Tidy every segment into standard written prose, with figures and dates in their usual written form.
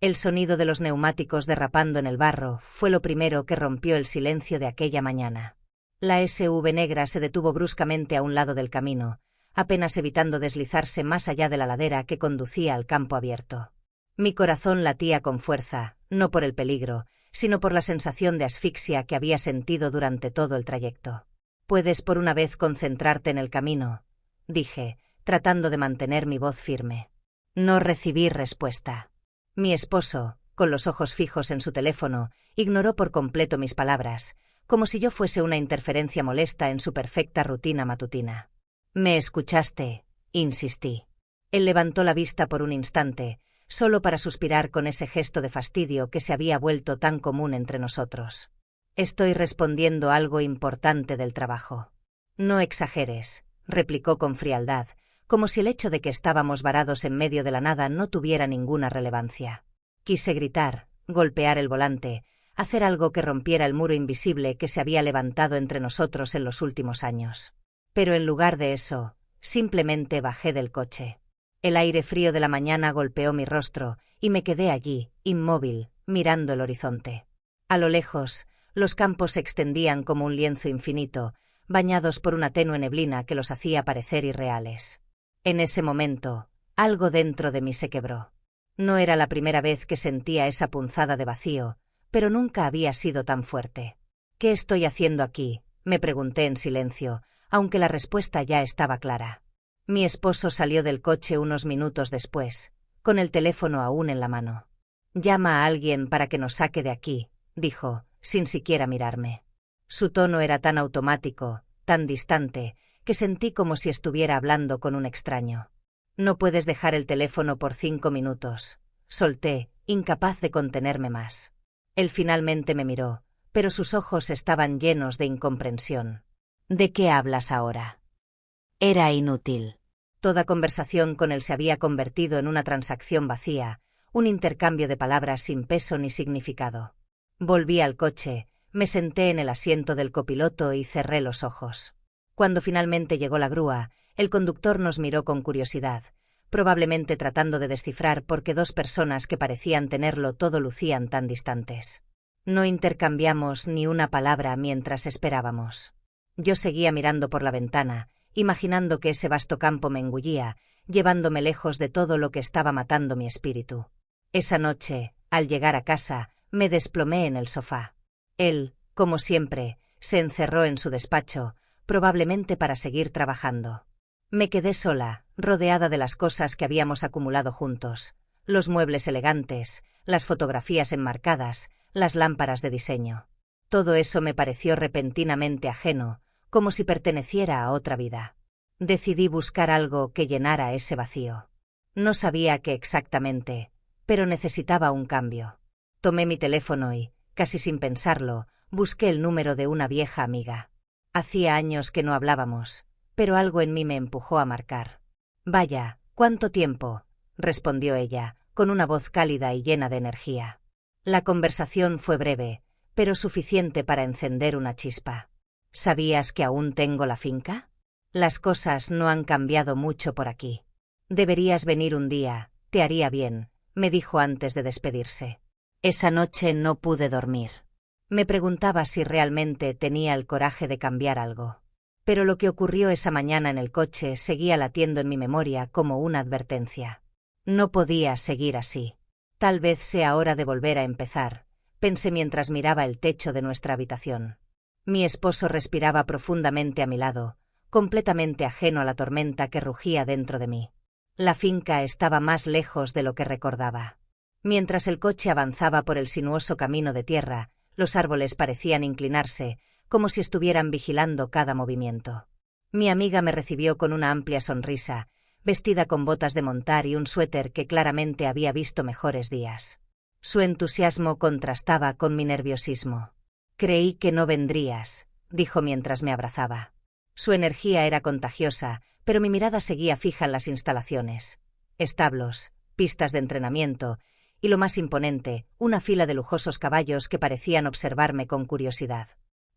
El sonido de los neumáticos derrapando en el barro fue lo primero que rompió el silencio de aquella mañana. La SUV negra se detuvo bruscamente a un lado del camino, apenas evitando deslizarse más allá de la ladera que conducía al campo abierto. Mi corazón latía con fuerza, no por el peligro, sino por la sensación de asfixia que había sentido durante todo el trayecto. «Puedes por una vez concentrarte en el camino», dije, tratando de mantener mi voz firme. No recibí respuesta. Mi esposo, con los ojos fijos en su teléfono, ignoró por completo mis palabras, como si yo fuese una interferencia molesta en su perfecta rutina matutina. «¿Me escuchaste?», insistí. Él levantó la vista por un instante, solo para suspirar con ese gesto de fastidio que se había vuelto tan común entre nosotros. «Estoy respondiendo algo importante del trabajo». «No exageres», replicó con frialdad, como si el hecho de que estábamos varados en medio de la nada no tuviera ninguna relevancia. Quise gritar, golpear el volante, hacer algo que rompiera el muro invisible que se había levantado entre nosotros en los últimos años. Pero en lugar de eso, simplemente bajé del coche. El aire frío de la mañana golpeó mi rostro y me quedé allí, inmóvil, mirando el horizonte. A lo lejos, los campos se extendían como un lienzo infinito, bañados por una tenue neblina que los hacía parecer irreales. En ese momento, algo dentro de mí se quebró. No era la primera vez que sentía esa punzada de vacío, pero nunca había sido tan fuerte. «¿Qué estoy haciendo aquí?», me pregunté en silencio, aunque la respuesta ya estaba clara. Mi esposo salió del coche unos minutos después, con el teléfono aún en la mano. «Llama a alguien para que nos saque de aquí», dijo, sin siquiera mirarme. Su tono era tan automático, tan distante, que sentí como si estuviera hablando con un extraño. «No puedes dejar el teléfono por 5 minutos», solté, incapaz de contenerme más. Él finalmente me miró, pero sus ojos estaban llenos de incomprensión. «¿De qué hablas ahora?». Era inútil. Toda conversación con él se había convertido en una transacción vacía, un intercambio de palabras sin peso ni significado. Volví al coche, me senté en el asiento del copiloto y cerré los ojos. Cuando finalmente llegó la grúa, el conductor nos miró con curiosidad, probablemente tratando de descifrar por qué dos personas que parecían tenerlo todo lucían tan distantes. No intercambiamos ni una palabra mientras esperábamos. Yo seguía mirando por la ventana, imaginando que ese vasto campo me engullía, llevándome lejos de todo lo que estaba matando mi espíritu. Esa noche, al llegar a casa, me desplomé en el sofá. Él, como siempre, se encerró en su despacho, probablemente para seguir trabajando. Me quedé sola, rodeada de las cosas que habíamos acumulado juntos, los muebles elegantes, las fotografías enmarcadas, las lámparas de diseño. Todo eso me pareció repentinamente ajeno, como si perteneciera a otra vida. Decidí buscar algo que llenara ese vacío. No sabía qué exactamente, pero necesitaba un cambio. Tomé mi teléfono y, casi sin pensarlo, busqué el número de una vieja amiga. Hacía años que no hablábamos, pero algo en mí me empujó a marcar. «Vaya, ¿cuánto tiempo?», respondió ella, con una voz cálida y llena de energía. La conversación fue breve, pero suficiente para encender una chispa. «¿Sabías que aún tengo la finca? Las cosas no han cambiado mucho por aquí. Deberías venir un día, te haría bien», me dijo antes de despedirse. Esa noche no pude dormir. Me preguntaba si realmente tenía el coraje de cambiar algo. Pero lo que ocurrió esa mañana en el coche seguía latiendo en mi memoria como una advertencia. No podía seguir así. Tal vez sea hora de volver a empezar, pensé mientras miraba el techo de nuestra habitación. Mi esposo respiraba profundamente a mi lado, completamente ajeno a la tormenta que rugía dentro de mí. La finca estaba más lejos de lo que recordaba. Mientras el coche avanzaba por el sinuoso camino de tierra, los árboles parecían inclinarse, como si estuvieran vigilando cada movimiento. Mi amiga me recibió con una amplia sonrisa, vestida con botas de montar y un suéter que claramente había visto mejores días. Su entusiasmo contrastaba con mi nerviosismo. «Creí que no vendrías», dijo mientras me abrazaba. Su energía era contagiosa, pero mi mirada seguía fija en las instalaciones. Establos, pistas de entrenamiento y, lo más imponente, una fila de lujosos caballos que parecían observarme con curiosidad.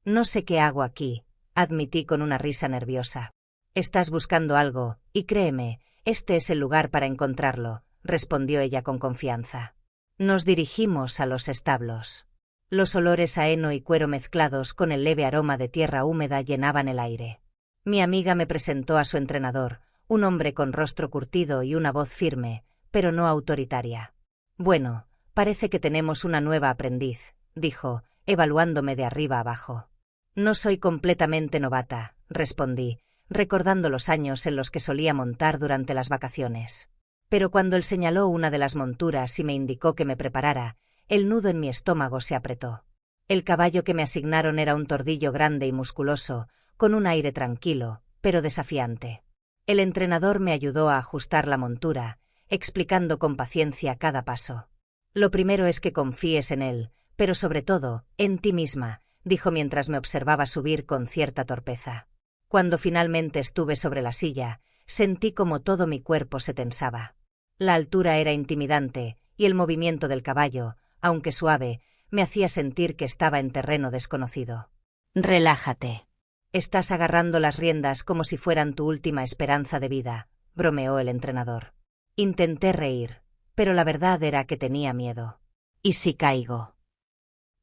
«No sé qué hago aquí», admití con una risa nerviosa. «Estás buscando algo, y créeme, este es el lugar para encontrarlo», respondió ella con confianza. Nos dirigimos a los establos. Los olores a heno y cuero mezclados con el leve aroma de tierra húmeda llenaban el aire. Mi amiga me presentó a su entrenador, un hombre con rostro curtido y una voz firme, pero no autoritaria. Bueno, parece que tenemos una nueva aprendiz, dijo, evaluándome de arriba abajo. No soy completamente novata, respondí, recordando los años en los que solía montar durante las vacaciones. Pero cuando él señaló una de las monturas y me indicó que me preparara, el nudo en mi estómago se apretó. El caballo que me asignaron era un tordillo grande y musculoso, con un aire tranquilo, pero desafiante. El entrenador me ayudó a ajustar la montura, explicando con paciencia cada paso. Lo primero es que confíes en él, pero sobre todo, en ti misma, dijo mientras me observaba subir con cierta torpeza. Cuando finalmente estuve sobre la silla, sentí como todo mi cuerpo se tensaba. La altura era intimidante, y el movimiento del caballo, aunque suave, me hacía sentir que estaba en terreno desconocido. Relájate. Estás agarrando las riendas como si fueran tu última esperanza de vida, bromeó el entrenador. Intenté reír, pero la verdad era que tenía miedo. ¿Y si caigo?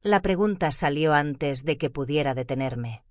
La pregunta salió antes de que pudiera detenerme.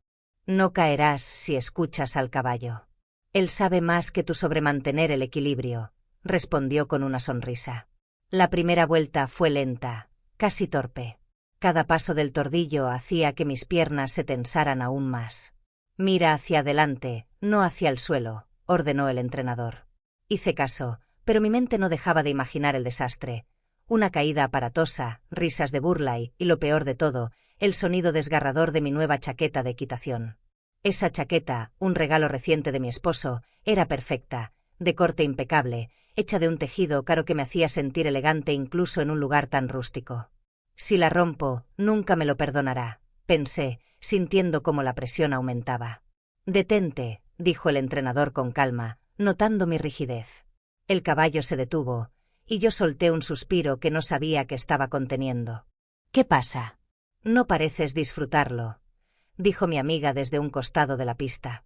No caerás si escuchas al caballo. Él sabe más que tú sobre mantener el equilibrio, respondió con una sonrisa. La primera vuelta fue lenta, casi torpe. Cada paso del tordillo hacía que mis piernas se tensaran aún más. Mira hacia adelante, no hacia el suelo, ordenó el entrenador. Hice caso, pero mi mente no dejaba de imaginar el desastre. Una caída aparatosa, risas de burla y lo peor de todo, el sonido desgarrador de mi nueva chaqueta de equitación. Esa chaqueta, un regalo reciente de mi esposo, era perfecta, de corte impecable, hecha de un tejido caro que me hacía sentir elegante incluso en un lugar tan rústico. Si la rompo, nunca me lo perdonará, pensé, sintiendo cómo la presión aumentaba. Detente, dijo el entrenador con calma, notando mi rigidez. El caballo se detuvo, y yo solté un suspiro que no sabía que estaba conteniendo. ¿Qué pasa? No pareces disfrutarlo, dijo mi amiga desde un costado de la pista.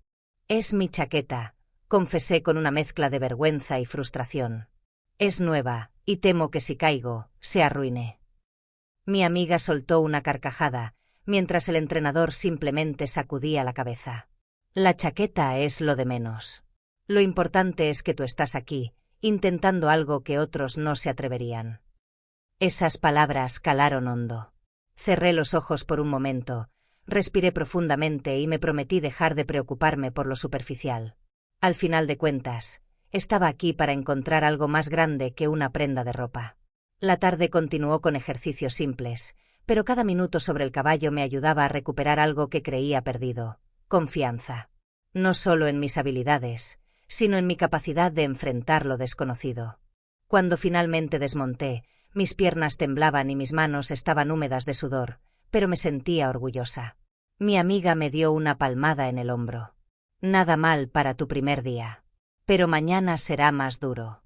Es mi chaqueta, confesé con una mezcla de vergüenza y frustración. Es nueva, y temo que si caigo, se arruine. Mi amiga soltó una carcajada, mientras el entrenador simplemente sacudía la cabeza. La chaqueta es lo de menos. Lo importante es que tú estás aquí, intentando algo que otros no se atreverían. Esas palabras calaron hondo. Cerré los ojos por un momento, respiré profundamente y me prometí dejar de preocuparme por lo superficial. Al final de cuentas, estaba aquí para encontrar algo más grande que una prenda de ropa. La tarde continuó con ejercicios simples, pero cada minuto sobre el caballo me ayudaba a recuperar algo que creía perdido: confianza. No solo en mis habilidades, sino en mi capacidad de enfrentar lo desconocido. Cuando finalmente desmonté, mis piernas temblaban y mis manos estaban húmedas de sudor, pero me sentía orgullosa. Mi amiga me dio una palmada en el hombro. Nada mal para tu primer día. Pero mañana será más duro.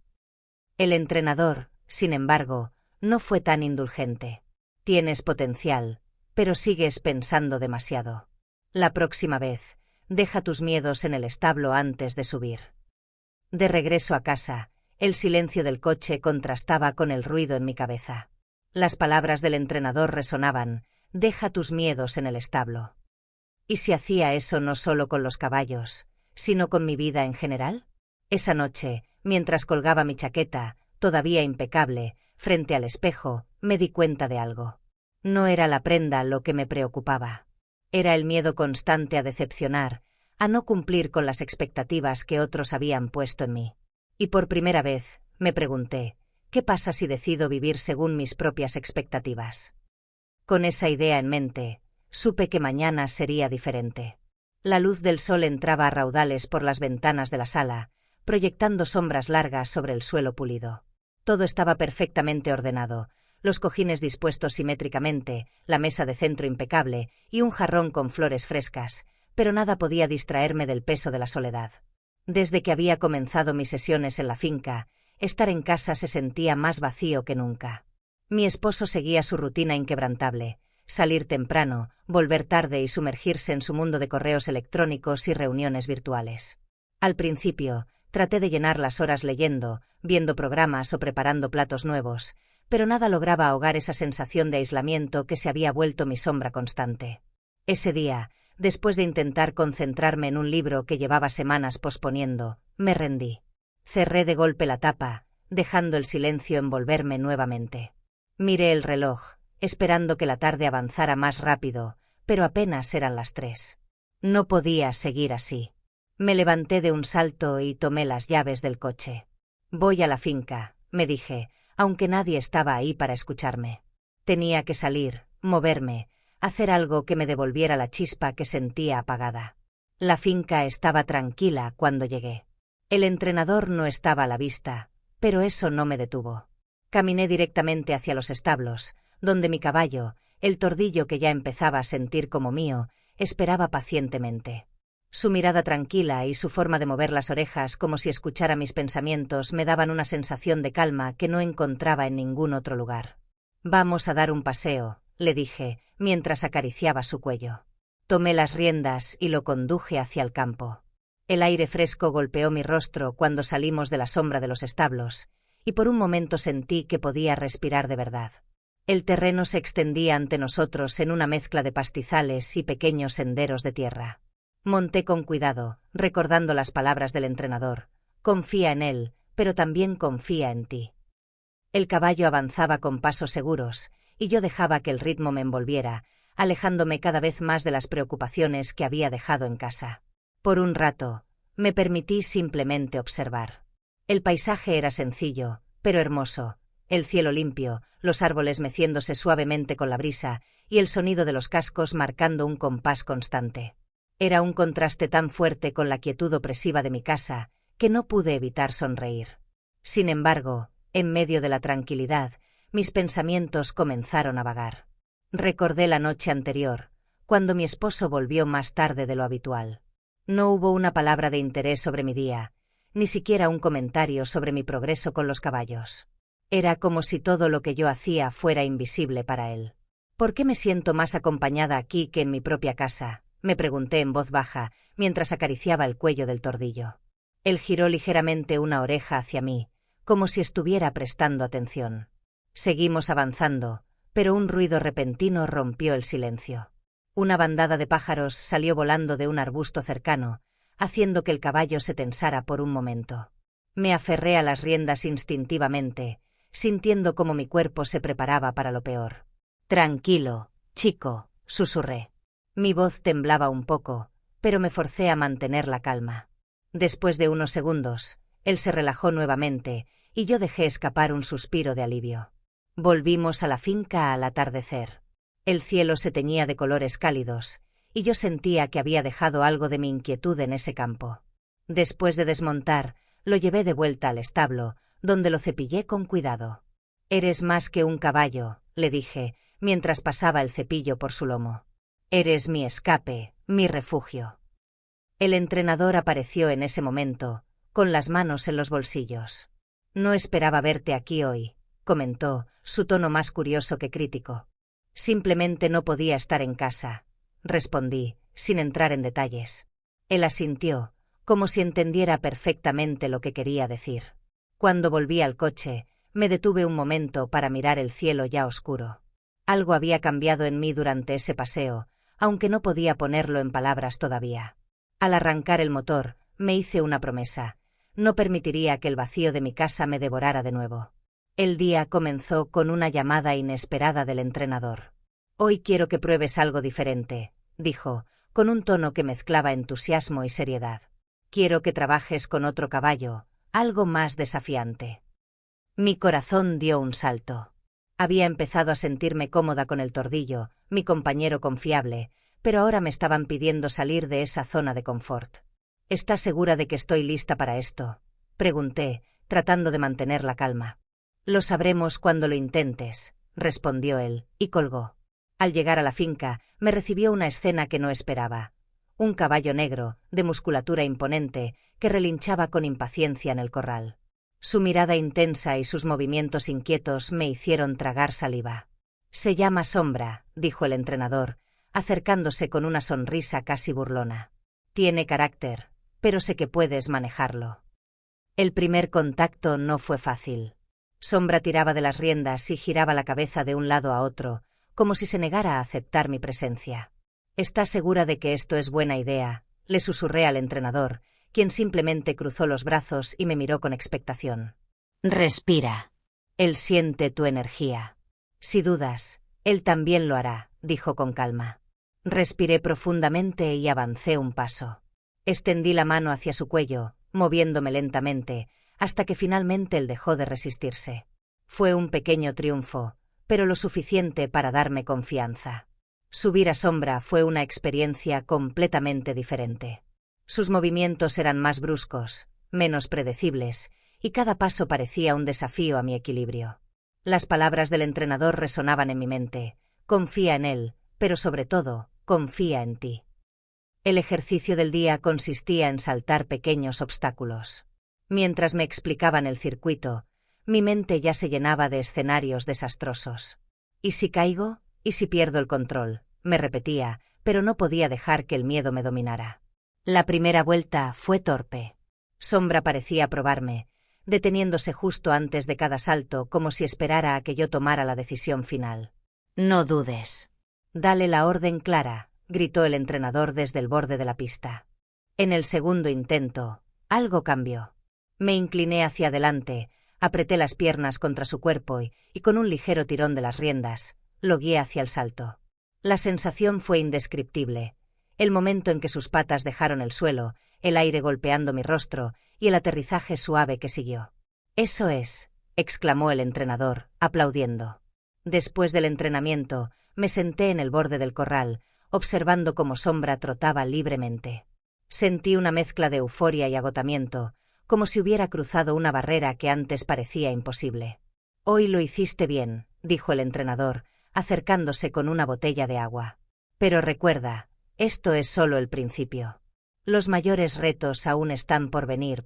El entrenador, sin embargo, no fue tan indulgente. Tienes potencial, pero sigues pensando demasiado. La próxima vez, deja tus miedos en el establo antes de subir. De regreso a casa, el silencio del coche contrastaba con el ruido en mi cabeza. Las palabras del entrenador resonaban: deja tus miedos en el establo. ¿Y si hacía eso no solo con los caballos, sino con mi vida en general? Esa noche, mientras colgaba mi chaqueta, todavía impecable, frente al espejo, me di cuenta de algo. No era la prenda lo que me preocupaba. Era el miedo constante a decepcionar, a no cumplir con las expectativas que otros habían puesto en mí. Y por primera vez, me pregunté, ¿qué pasa si decido vivir según mis propias expectativas? Con esa idea en mente, supe que mañana sería diferente. La luz del sol entraba a raudales por las ventanas de la sala, proyectando sombras largas sobre el suelo pulido. Todo estaba perfectamente ordenado, los cojines dispuestos simétricamente, la mesa de centro impecable y un jarrón con flores frescas, pero nada podía distraerme del peso de la soledad. Desde que había comenzado mis sesiones en la finca, estar en casa se sentía más vacío que nunca. Mi esposo seguía su rutina inquebrantable: salir temprano, volver tarde y sumergirse en su mundo de correos electrónicos y reuniones virtuales. Al principio, traté de llenar las horas leyendo, viendo programas o preparando platos nuevos, pero nada lograba ahogar esa sensación de aislamiento que se había vuelto mi sombra constante. Ese día, después de intentar concentrarme en un libro que llevaba semanas posponiendo, me rendí. Cerré de golpe la tapa, dejando el silencio envolverme nuevamente. Miré el reloj, esperando que la tarde avanzara más rápido, pero apenas eran las 3. No podía seguir así. Me levanté de un salto y tomé las llaves del coche. Voy a la finca, me dije, aunque nadie estaba ahí para escucharme. Tenía que salir, moverme, hacer algo que me devolviera la chispa que sentía apagada. La finca estaba tranquila cuando llegué. El entrenador no estaba a la vista, pero eso no me detuvo. Caminé directamente hacia los establos, donde mi caballo, el tordillo que ya empezaba a sentir como mío, esperaba pacientemente. Su mirada tranquila y su forma de mover las orejas como si escuchara mis pensamientos me daban una sensación de calma que no encontraba en ningún otro lugar. «Vamos a dar un paseo», le dije, mientras acariciaba su cuello. Tomé las riendas y lo conduje hacia el campo. El aire fresco golpeó mi rostro cuando salimos de la sombra de los establos, y por un momento sentí que podía respirar de verdad. El terreno se extendía ante nosotros en una mezcla de pastizales y pequeños senderos de tierra. Monté con cuidado, recordando las palabras del entrenador: confía en él, pero también confía en ti. El caballo avanzaba con pasos seguros, y yo dejaba que el ritmo me envolviera, alejándome cada vez más de las preocupaciones que había dejado en casa. Por un rato, me permití simplemente observar. El paisaje era sencillo, pero hermoso. El cielo limpio, los árboles meciéndose suavemente con la brisa, y el sonido de los cascos marcando un compás constante. Era un contraste tan fuerte con la quietud opresiva de mi casa, que no pude evitar sonreír. Sin embargo, en medio de la tranquilidad, mis pensamientos comenzaron a vagar. Recordé la noche anterior, cuando mi esposo volvió más tarde de lo habitual. No hubo una palabra de interés sobre mi día, ni siquiera un comentario sobre mi progreso con los caballos. Era como si todo lo que yo hacía fuera invisible para él. ¿Por qué me siento más acompañada aquí que en mi propia casa?, me pregunté en voz baja, mientras acariciaba el cuello del tordillo. Él giró ligeramente una oreja hacia mí, como si estuviera prestando atención. Seguimos avanzando, pero un ruido repentino rompió el silencio. Una bandada de pájaros salió volando de un arbusto cercano, haciendo que el caballo se tensara por un momento. Me aferré a las riendas instintivamente, sintiendo cómo mi cuerpo se preparaba para lo peor. «Tranquilo, chico», susurré. Mi voz temblaba un poco, pero me forcé a mantener la calma. Después de unos segundos, él se relajó nuevamente, y yo dejé escapar un suspiro de alivio. Volvimos a la finca al atardecer. El cielo se teñía de colores cálidos, y yo sentía que había dejado algo de mi inquietud en ese campo. Después de desmontar, lo llevé de vuelta al establo, donde lo cepillé con cuidado. «Eres más que un caballo», le dije, mientras pasaba el cepillo por su lomo. «Eres mi escape, mi refugio». El entrenador apareció en ese momento, con las manos en los bolsillos. «No esperaba verte aquí hoy», comentó, su tono más curioso que crítico. «Simplemente no podía estar en casa», respondí, sin entrar en detalles. Él asintió, como si entendiera perfectamente lo que quería decir. Cuando volví al coche, me detuve un momento para mirar el cielo ya oscuro. Algo había cambiado en mí durante ese paseo, aunque no podía ponerlo en palabras todavía. Al arrancar el motor, me hice una promesa: no permitiría que el vacío de mi casa me devorara de nuevo. El día comenzó con una llamada inesperada del entrenador. «Hoy quiero que pruebes algo diferente», dijo, con un tono que mezclaba entusiasmo y seriedad. «Quiero que trabajes con otro caballo, algo más desafiante». Mi corazón dio un salto. Había empezado a sentirme cómoda con el tordillo, mi compañero confiable, pero ahora me estaban pidiendo salir de esa zona de confort. «¿Estás segura de que estoy lista para esto?», pregunté, tratando de mantener la calma. «Lo sabremos cuando lo intentes», respondió él, y colgó. Al llegar a la finca, me recibió una escena que no esperaba. Un caballo negro, de musculatura imponente, que relinchaba con impaciencia en el corral. Su mirada intensa y sus movimientos inquietos me hicieron tragar saliva. «Se llama Sombra», dijo el entrenador, acercándose con una sonrisa casi burlona. «Tiene carácter, pero sé que puedes manejarlo». El primer contacto no fue fácil. Sombra tiraba de las riendas y giraba la cabeza de un lado a otro, como si se negara a aceptar mi presencia. ¿Estás segura de que esto es buena idea?, le susurré al entrenador, quien simplemente cruzó los brazos y me miró con expectación. Respira. Él siente tu energía. Si dudas, él también lo hará, dijo con calma. Respiré profundamente y avancé un paso. Extendí la mano hacia su cuello, moviéndome lentamente, hasta que finalmente él dejó de resistirse. Fue un pequeño triunfo, pero lo suficiente para darme confianza. Subir a Sombra fue una experiencia completamente diferente. Sus movimientos eran más bruscos, menos predecibles, y cada paso parecía un desafío a mi equilibrio. Las palabras del entrenador resonaban en mi mente: confía en él, pero sobre todo, confía en ti. El ejercicio del día consistía en saltar pequeños obstáculos. Mientras me explicaban el circuito, mi mente ya se llenaba de escenarios desastrosos. ¿Y si caigo? ¿Y si pierdo el control?, me repetía, pero no podía dejar que el miedo me dominara. La primera vuelta fue torpe. Sombra parecía aprobarme, deteniéndose justo antes de cada salto como si esperara a que yo tomara la decisión final. No dudes. Dale la orden clara, gritó el entrenador desde el borde de la pista. En el segundo intento, algo cambió. Me incliné hacia adelante, apreté las piernas contra su cuerpo y con un ligero tirón de las riendas, lo guié hacia el salto. La sensación fue indescriptible. El momento en que sus patas dejaron el suelo, el aire golpeando mi rostro y el aterrizaje suave que siguió. «Eso es», exclamó el entrenador, aplaudiendo. Después del entrenamiento, me senté en el borde del corral, observando cómo Sombra trotaba libremente. Sentí una mezcla de euforia y agotamiento, como si hubiera cruzado una barrera que antes parecía imposible. «Hoy lo hiciste bien», dijo el entrenador, acercándose con una botella de agua. «Pero recuerda, esto es solo el principio. Los mayores retos aún están por venir».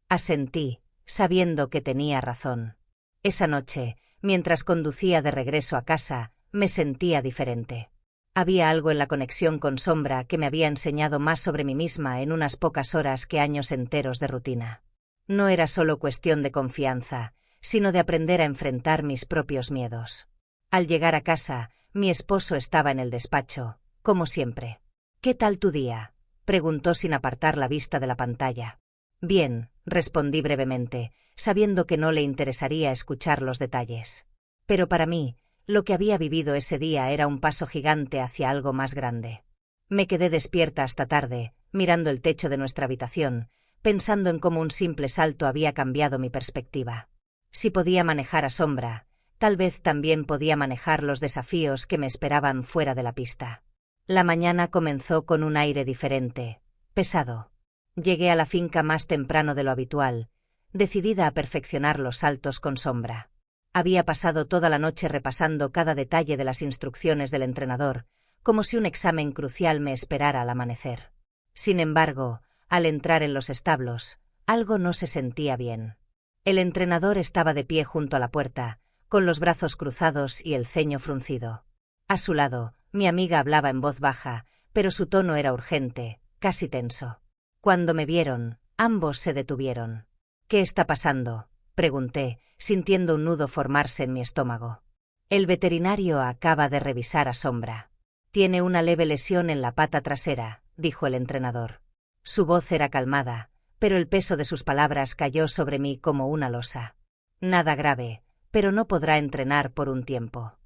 Asentí, sabiendo que tenía razón. Esa noche, mientras conducía de regreso a casa, me sentía diferente. Había algo en la conexión con Sombra que me había enseñado más sobre mí misma en unas pocas horas que años enteros de rutina. No era solo cuestión de confianza, sino de aprender a enfrentar mis propios miedos. Al llegar a casa, mi esposo estaba en el despacho, como siempre. «¿Qué tal tu día?», preguntó sin apartar la vista de la pantalla. «Bien», respondí brevemente, sabiendo que no le interesaría escuchar los detalles. Pero para mí, lo que había vivido ese día era un paso gigante hacia algo más grande. Me quedé despierta hasta tarde, mirando el techo de nuestra habitación, pensando en cómo un simple salto había cambiado mi perspectiva. Si podía manejar a Sombra, tal vez también podía manejar los desafíos que me esperaban fuera de la pista. La mañana comenzó con un aire diferente, pesado. Llegué a la finca más temprano de lo habitual, decidida a perfeccionar los saltos con Sombra. Había pasado toda la noche repasando cada detalle de las instrucciones del entrenador, como si un examen crucial me esperara al amanecer. Sin embargo, al entrar en los establos, algo no se sentía bien. El entrenador estaba de pie junto a la puerta, con los brazos cruzados y el ceño fruncido. A su lado, mi amiga hablaba en voz baja, pero su tono era urgente, casi tenso. Cuando me vieron, ambos se detuvieron. «¿Qué está pasando?», pregunté, sintiendo un nudo formarse en mi estómago. «El veterinario acaba de revisar a Sombra. Tiene una leve lesión en la pata trasera», dijo el entrenador. Su voz era calmada, pero el peso de sus palabras cayó sobre mí como una losa. «Nada grave, pero no podrá entrenar por un tiempo».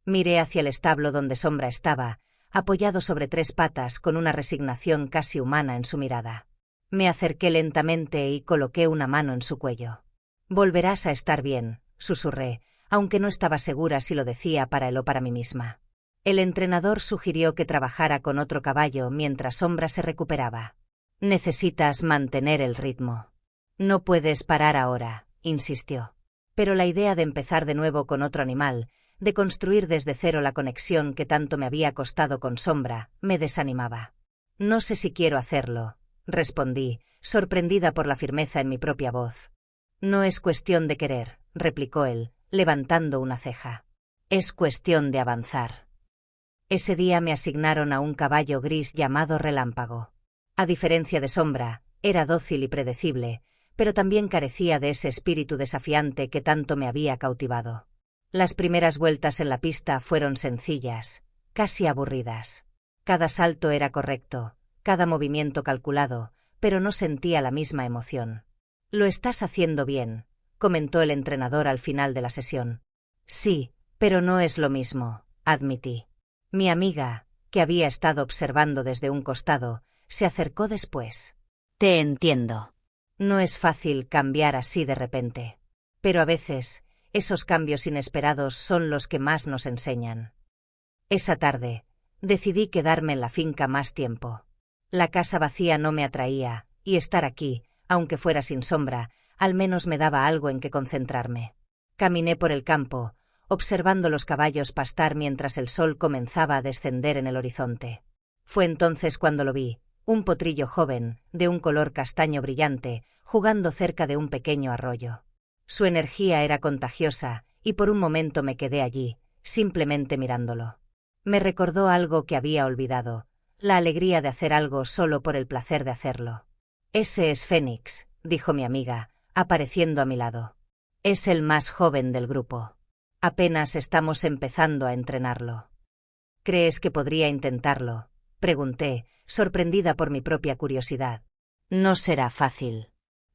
Miré hacia el establo donde Sombra estaba, apoyado sobre 3 patas con una resignación casi humana en su mirada. Me acerqué lentamente y coloqué una mano en su cuello. «Volverás a estar bien», susurré, aunque no estaba segura si lo decía para él o para mí misma. El entrenador sugirió que trabajara con otro caballo mientras Sombra se recuperaba. «Necesitas mantener el ritmo. No puedes parar ahora», insistió. Pero la idea de empezar de nuevo con otro animal, de construir desde cero la conexión que tanto me había costado con Sombra, me desanimaba. «No sé si quiero hacerlo», respondí, sorprendida por la firmeza en mi propia voz. «No es cuestión de querer», replicó él, levantando una ceja. «Es cuestión de avanzar». Ese día me asignaron a un caballo gris llamado Relámpago. A diferencia de Sombra, era dócil y predecible, pero también carecía de ese espíritu desafiante que tanto me había cautivado. Las primeras vueltas en la pista fueron sencillas, casi aburridas. Cada salto era correcto, cada movimiento calculado, pero no sentía la misma emoción. «Lo estás haciendo bien», comentó el entrenador al final de la sesión. «Sí, pero no es lo mismo», admití. Mi amiga, que había estado observando desde un costado, se acercó después. «Te entiendo. No es fácil cambiar así de repente. Pero a veces, esos cambios inesperados son los que más nos enseñan». Esa tarde, decidí quedarme en la finca más tiempo. La casa vacía no me atraía, y estar aquí, aunque fuera sin sombra, al menos me daba algo en que concentrarme. Caminé por el campo, observando los caballos pastar mientras el sol comenzaba a descender en el horizonte. Fue entonces cuando lo vi, un potrillo joven, de un color castaño brillante, jugando cerca de un pequeño arroyo. Su energía era contagiosa, y por un momento me quedé allí, simplemente mirándolo. Me recordó algo que había olvidado, la alegría de hacer algo solo por el placer de hacerlo. «Ese es Fénix», dijo mi amiga, apareciendo a mi lado. «Es el más joven del grupo. Apenas estamos empezando a entrenarlo». «¿Crees que podría intentarlo?», pregunté, sorprendida por mi propia curiosidad. «No será fácil.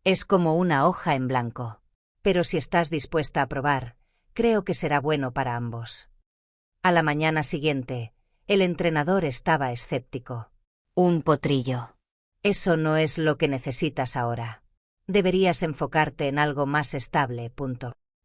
Es como una hoja en blanco. Pero si estás dispuesta a probar, creo que será bueno para ambos». A la mañana siguiente, el entrenador estaba escéptico. «Un potrillo. Eso no es lo que necesitas ahora. Deberías enfocarte en algo más estable.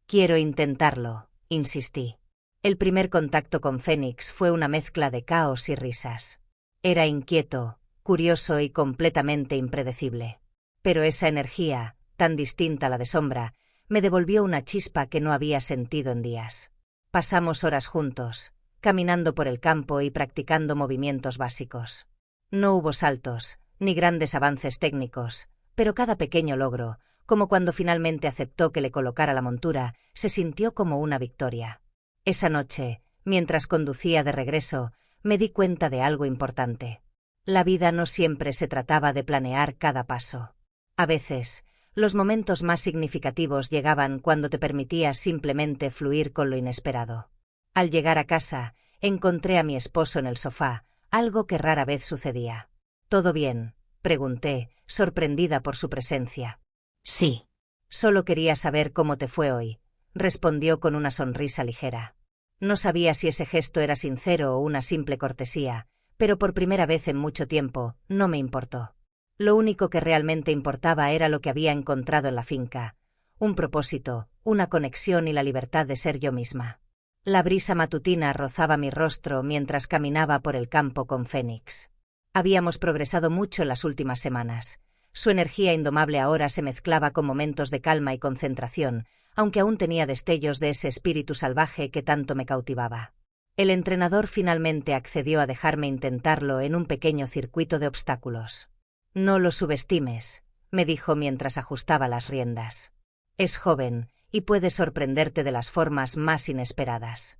Quiero intentarlo», insistí. El primer contacto con Fénix fue una mezcla de caos y risas. Era inquieto, curioso y completamente impredecible. Pero esa energía, tan distinta a la de Sombra, me devolvió una chispa que no había sentido en días. Pasamos horas juntos, caminando por el campo y practicando movimientos básicos. No hubo saltos, ni grandes avances técnicos, pero cada pequeño logro, como cuando finalmente aceptó que le colocara la montura, se sintió como una victoria. Esa noche, mientras conducía de regreso, me di cuenta de algo importante. La vida no siempre se trataba de planear cada paso. A veces, los momentos más significativos llegaban cuando te permitías simplemente fluir con lo inesperado. Al llegar a casa, encontré a mi esposo en el sofá, algo que rara vez sucedía. «¿Todo bien?», pregunté, sorprendida por su presencia. «Sí. Solo quería saber cómo te fue hoy», respondió con una sonrisa ligera. No sabía si ese gesto era sincero o una simple cortesía, pero por primera vez en mucho tiempo, no me importó. Lo único que realmente importaba era lo que había encontrado en la finca: un propósito, una conexión y la libertad de ser yo misma. La brisa matutina rozaba mi rostro mientras caminaba por el campo con Fénix. Habíamos progresado mucho en las últimas semanas. Su energía indomable ahora se mezclaba con momentos de calma y concentración, aunque aún tenía destellos de ese espíritu salvaje que tanto me cautivaba. El entrenador finalmente accedió a dejarme intentarlo en un pequeño circuito de obstáculos. «No lo subestimes», me dijo mientras ajustaba las riendas. «Es joven, y puede sorprenderte de las formas más inesperadas».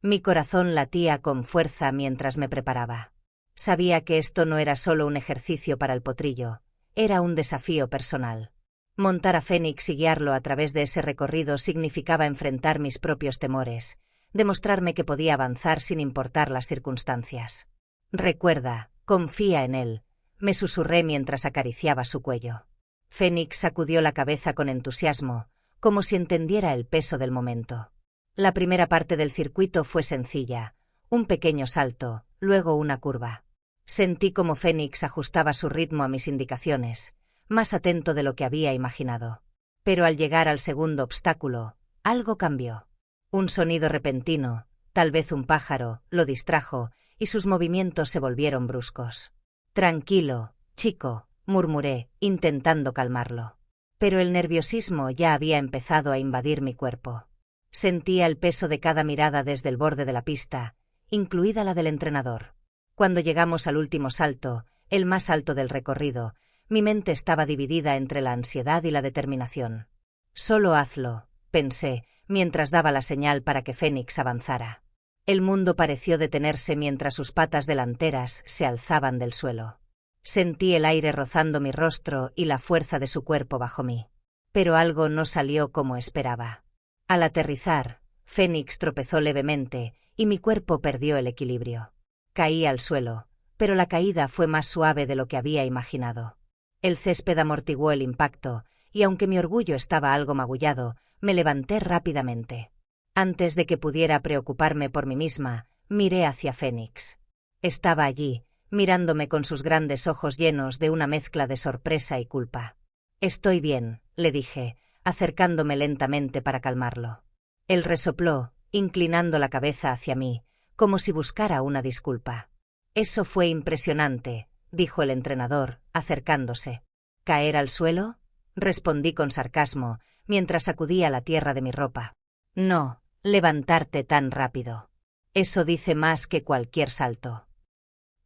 Mi corazón latía con fuerza mientras me preparaba. Sabía que esto no era solo un ejercicio para el potrillo, era un desafío personal. Montar a Fénix y guiarlo a través de ese recorrido significaba enfrentar mis propios temores, demostrarme que podía avanzar sin importar las circunstancias. «Recuerda, confía en él», me susurré mientras acariciaba su cuello. Fénix sacudió la cabeza con entusiasmo, como si entendiera el peso del momento. La primera parte del circuito fue sencilla, un pequeño salto, luego una curva. Sentí como Fénix ajustaba su ritmo a mis indicaciones, más atento de lo que había imaginado. Pero al llegar al segundo obstáculo, algo cambió. Un sonido repentino, tal vez un pájaro, lo distrajo, y sus movimientos se volvieron bruscos. «Tranquilo, chico», murmuré, intentando calmarlo. Pero el nerviosismo ya había empezado a invadir mi cuerpo. Sentía el peso de cada mirada desde el borde de la pista, incluida la del entrenador. Cuando llegamos al último salto, el más alto del recorrido, mi mente estaba dividida entre la ansiedad y la determinación. «Solo hazlo», pensé, mientras daba la señal para que Fénix avanzara. El mundo pareció detenerse mientras sus patas delanteras se alzaban del suelo. Sentí el aire rozando mi rostro y la fuerza de su cuerpo bajo mí. Pero algo no salió como esperaba. Al aterrizar, Fénix tropezó levemente y mi cuerpo perdió el equilibrio. Caí al suelo, pero la caída fue más suave de lo que había imaginado. El césped amortiguó el impacto, y aunque mi orgullo estaba algo magullado, me levanté rápidamente. Antes de que pudiera preocuparme por mí misma, miré hacia Fénix. Estaba allí, mirándome con sus grandes ojos llenos de una mezcla de sorpresa y culpa. «Estoy bien», le dije, acercándome lentamente para calmarlo. Él resopló, inclinando la cabeza hacia mí, como si buscara una disculpa. «Eso fue impresionante», dijo el entrenador, acercándose. «¿Caer al suelo?», respondí con sarcasmo, mientras sacudía la tierra de mi ropa. «No, levantarte tan rápido. Eso dice más que cualquier salto».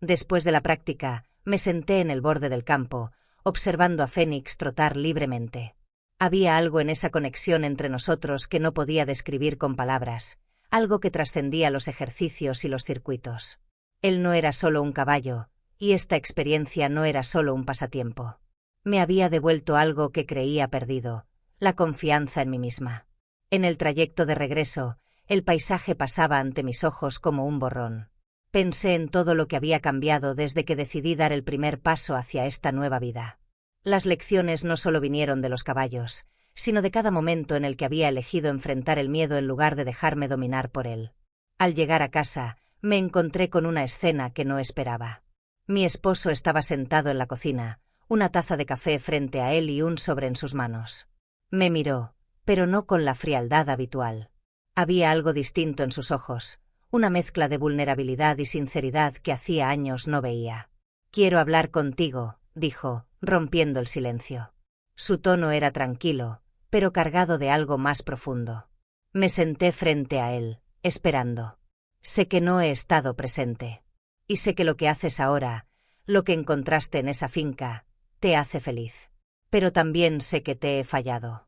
Después de la práctica, me senté en el borde del campo, observando a Fénix trotar libremente. Había algo en esa conexión entre nosotros que no podía describir con palabras, algo que trascendía los ejercicios y los circuitos. Él no era solo un caballo, y esta experiencia no era solo un pasatiempo. Me había devuelto algo que creía perdido, la confianza en mí misma. En el trayecto de regreso, el paisaje pasaba ante mis ojos como un borrón. Pensé en todo lo que había cambiado desde que decidí dar el primer paso hacia esta nueva vida. Las lecciones no solo vinieron de los caballos, sino de cada momento en el que había elegido enfrentar el miedo en lugar de dejarme dominar por él. Al llegar a casa, me encontré con una escena que no esperaba. Mi esposo estaba sentado en la cocina, una taza de café frente a él y un sobre en sus manos. Me miró, pero no con la frialdad habitual. Había algo distinto en sus ojos, una mezcla de vulnerabilidad y sinceridad que hacía años no veía. «Quiero hablar contigo», dijo, rompiendo el silencio. Su tono era tranquilo, pero cargado de algo más profundo. Me senté frente a él, esperando. «Sé que no he estado presente. Y sé que lo que haces ahora, lo que encontraste en esa finca, te hace feliz. Pero también sé que te he fallado».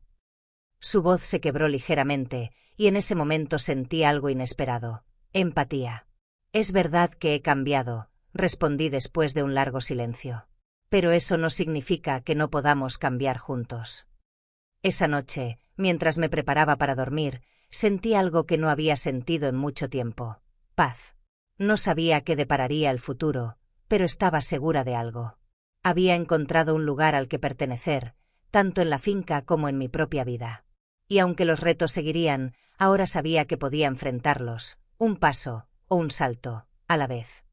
Su voz se quebró ligeramente, y en ese momento sentí algo inesperado. Empatía. «Es verdad que he cambiado», respondí después de un largo silencio. «Pero eso no significa que no podamos cambiar juntos». Esa noche, mientras me preparaba para dormir, sentí algo que no había sentido en mucho tiempo. Paz. No sabía qué depararía el futuro, pero estaba segura de algo. Había encontrado un lugar al que pertenecer, tanto en la finca como en mi propia vida. Y aunque los retos seguirían, ahora sabía que podía enfrentarlos, un paso o un salto a la vez.